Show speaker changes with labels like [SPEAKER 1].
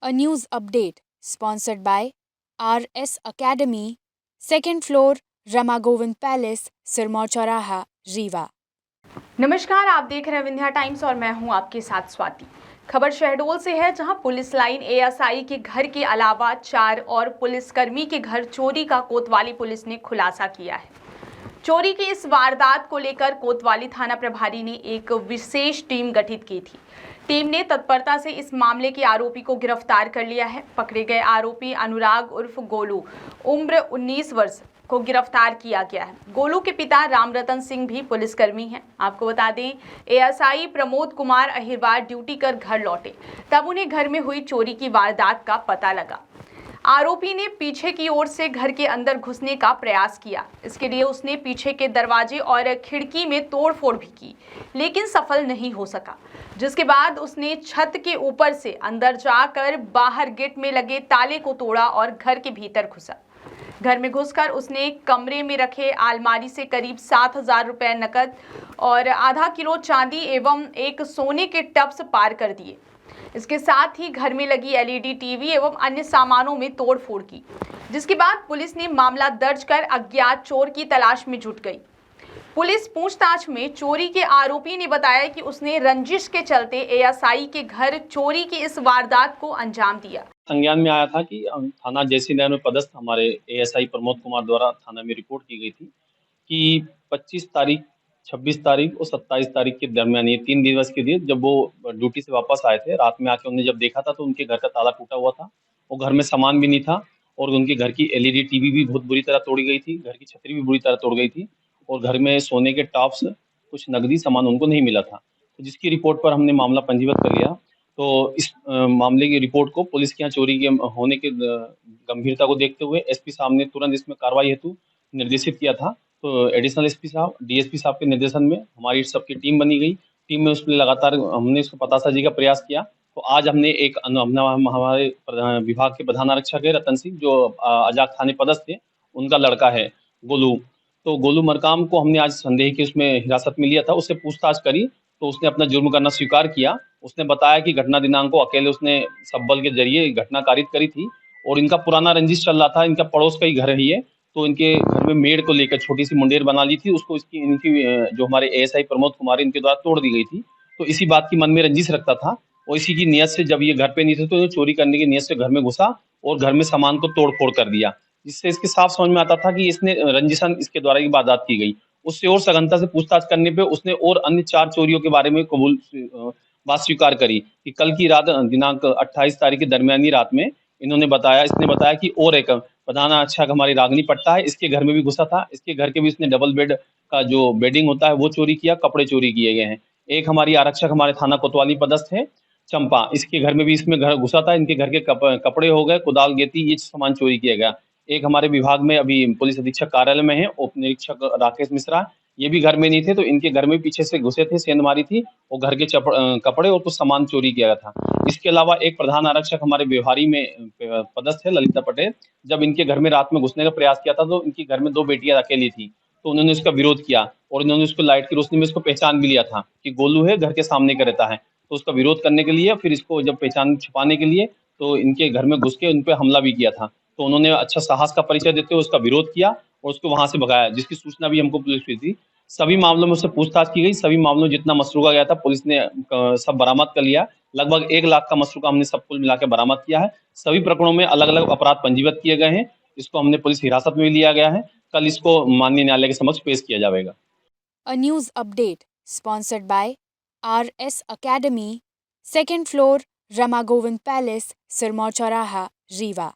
[SPEAKER 1] A news update sponsored by RS Academy, second floor, Rama Govind Palace, Sirmaur Chauraha, Rewa.
[SPEAKER 2] नमस्कार, आप देख रहे हैं विंध्या टाइम्स और मैं हूं आपके साथ स्वाति। खबर शहडोल से है, जहां पुलिस लाइन एएसआई के घर के अलावा 4 और पुलिसकर्मी के घर चोरी का कोतवाली पुलिस ने खुलासा किया है। चोरी की इस वारदात को लेकर कोतवाली थाना प्रभारी ने एक विशेष टीम गठित की थी। टीम ने तत्परता से इस मामले के आरोपी को गिरफ्तार कर लिया है। पकड़े गए आरोपी अनुराग उर्फ गोलू, उम्र 19 वर्ष को गिरफ्तार किया गया है। गोलू के पिता रामरतन सिंह भी पुलिसकर्मी हैं। आपको बता दें, एएसआई प्रमोद कुमार अहिरवार ड्यूटी कर घर लौटे, तब उन्हें घर में हुई चोरी की वारदात का पता लगा। आरोपी ने पीछे की ओर से घर के अंदर घुसने का प्रयास किया। इसके लिए उसने पीछे के दरवाजे और खिड़की में तोड़फोड़ भी की, लेकिन सफल नहीं हो सका। जिसके बाद उसने छत के ऊपर से अंदर जाकर बाहर गेट में लगे ताले को तोड़ा और घर के भीतर घुसा। घर में घुसकर उसने कमरे में रखे अलमारी से करीब 7,000 रुपए नकद और आधा किलो चांदी एवं एक सोने के टब्स पार कर दिए। इसके साथ ही घर में लगी एलईडी टीवी एवं अन्य सामानों में तोड़फोड़ की, जिसके बाद पुलिस ने मामला दर्ज कर अज्ञात चोर की तलाश में जुट गई। पुलिस पूछताछ में चोरी के आरोपी ने बताया कि उसने रंजिश के चलते एएसआई के घर चोरी की इस वारदात को अंजाम दिया।
[SPEAKER 3] संज्ञान में आया था कि थाना जैसी नगर में पदस्थ हमारे एएसआई प्रमोद कुमार द्वारा थाना में रिपोर्ट की गई थी कि 25 तारीख, 26 तारीख और 27 तारीख के दरमियान, ये 3 दिवस के दिन, जब वो ड्यूटी से वापस आए थे, रात में आके उन्हें जब देखा था तो उनके घर का ताला टूटा हुआ था और घर में सामान भी नहीं था और उनके घर की एलईडी टीवी भी बहुत बुरी तरह तोड़ी गई थी, घर की छतरी भी बुरी तरह तोड़ गई थी और घर में सोने के टॉप्स, कुछ नकदी सामान उनको नहीं मिला था। तो जिसकी रिपोर्ट पर हमने मामला पंजीबद्ध कर लिया। तो इस मामले की रिपोर्ट को पुलिस के यहाँ चोरी के होने के गंभीरता को देखते हुए एसपी साहब ने तुरंत इसमें कार्रवाई हेतु निर्देशित किया था। तो एडिशनल एसपी साहब, डीएसपी साहब के निर्देशन में हमारी सबकी टीम बनी गई। टीम में उसमें लगातार हमने इसको पतासाजी का प्रयास किया। तो आज हमने एक हमारे विभाग के प्रधान आरक्षक है रतन सिंह, जो अजाक थाने पदस्थ थे, उनका लड़का है गोलू। तो गोलू मरकाम को हमने आज संदेह के उसमें हिरासत में लिया था। उससे पूछताछ करी तो उसने अपना जुर्म करना स्वीकार किया। उसने बताया कि घटना दिनांक को अकेले उसने सब्बल के जरिए घटना कारित करी थी और इनका पुराना रंजिश चल रहा था। इनका पड़ोस का ही घर है ये, तो इनके घर में मेड को लेकर छोटी सी मुंडेर बना ली थी, उसको इनकी जो हमारे एएसआई प्रमोद कुमार, इनके द्वारा तोड़ दी गई थी। तो इसी बात की मन में रंजिश रखता था और इसी की नियत से जब ये घर पे नहीं थे तो चोरी करने की नियत से घर में घुसा और घर में सामान को तोड़ फोड़ कर दिया, जिससे इसके साफ समझ में आता था कि इसने रंजिशन इसके द्वारा ही वारदात की गई। उससे और सघनता से पूछताछ करने पे उसने और अन्य 4 चोरियों के बारे में बात स्वीकार करी कि कल की रात दिनांक 28 तारीख के दरमियानी रात में इसने बताया कि और एक प्रधान आरक्षक हमारी रागनी पट्टा है, इसके घर में भी घुसा था। इसके घर के भी इसने डबल बेड का जो बेडिंग होता है वो चोरी किया, कपड़े चोरी किए गए हैं। एक हमारी आरक्षक हमारे थाना कोतवाली पदस्थ है चंपा, इसके घर में भी इसमें घर घुसा था। इनके घर के कपड़े हो गए, कुदाल गेती, ये सामान चोरी किया गया। एक हमारे विभाग में अभी पुलिस अधीक्षक कार्यालय में है उप निरीक्षक राकेश मिश्रा, ये भी घर में नहीं थे, तो इनके घर में पीछे से घुसे थे, सेंध मारी थी और घर के कपड़े और कुछ सामान चोरी किया गया था। इसके अलावा एक प्रधान आरक्षक हमारे व्यवहारी में पदस्थ है ललिता पटेल, जब इनके घर में रात में घुसने का प्रयास किया था तो इनके घर में 2 बेटियां अकेली थी, तो उन्होंने उसका विरोध किया और इन्होंने उसको लाइट की रोशनी में इसको पहचान भी लिया था कि गोलू है, घर के सामने का रहता है। तो उसका विरोध करने के लिए, फिर इसको जब पहचान छुपाने के लिए, तो इनके घर में घुस के उन पे हमला भी किया था। तो उन्होंने अच्छा साहस का परिचय देते हुए उसका विरोध किया और उसको वहां से भगाया, जिसकी सूचना भी हमको पुलिस हुई थी। सभी मामलों में उससे पूछताछ की गई। सभी मामलों में जितना मसरूका गया था पुलिस ने सब बरामद कर लिया। लगभग 1 लाख का मसरूका हमने सब कुल मिला के बरामद किया है। सभी प्रकरणों में अलग अलग अपराध पंजीबद्ध किए गए हैं। इसको हमने पुलिस हिरासत में भी लिया गया है। कल इसको माननीय न्यायालय के समक्ष पेश किया जाएगा।
[SPEAKER 1] A news update sponsored by RS Academy, second floor, Rama Govind Palace, Sirmaur Chauraha, Rewa.